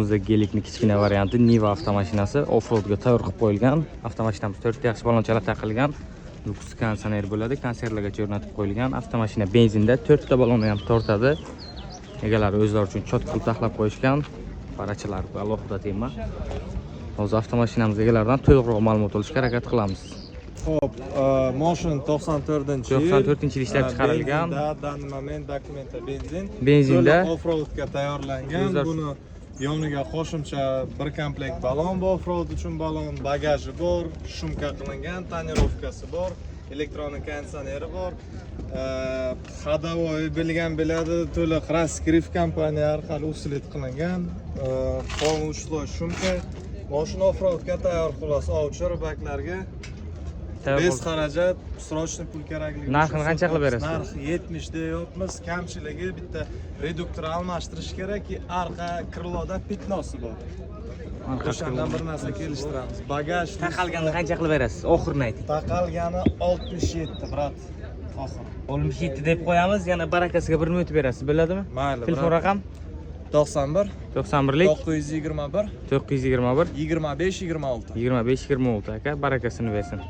Bizda Gelikning kichkina varianti Niva avtomashinasi off-roadga tayyor qilib qo'yilgan. Avtomashinamiz 4 ta yaxshi balonchalar taqilgan. Lux konditsioner bo'ladi, konservatorgacha o'rnatib qo'yilgan. Avtomashina benzinda 4 ta balonni ham tortadi. Egalari o'zlari uchun chot qilib taxlab qo'yishgan. Parachalar alohida tema. Hozir avtomashinamiz egalaridan to'liqroq ma'lumot olishga harakat qilamiz. Xo'p, mashina 94-yil. 94-yil ishlab chiqarilgan. Danny moment dokumenti benzin. Benzinda off-roadga tayyorlangan. Buni yoniga qo'shimcha bir komplekt balon bor, off-road uchun balon, bagaji bor, shumka qilingan, tonirovkasi bor, elektronik konditsioneri bor. Ходовой biladi, to'liq Raskriv kompaniya orqali uslit qilingan. Qonun ushloq shumka. Mashina off-roadga tayyor, xolos, ovcher baklarga. Bez xarajat, srochniy pul kerakligi. Narxini qancha qilib berasiz? Narx 70 deyapmiz. Kamchiligi bitta reduktor almashtirish kerakki, arqa kriloda pitnosi bor. O'shandan bir narsa kelishtiramiz. Bagaj taqalganini qancha qilib berasiz? Oxirini ayting. Taqalgani 67, brat. Oxir. 67 deb qo'yamiz, yana barakasiga 1 minut berasiz, bo'ladimi? Mayli. Telefon raqam 91 91lik 921 921 25 26. 25 26 aka, barakasini bersin.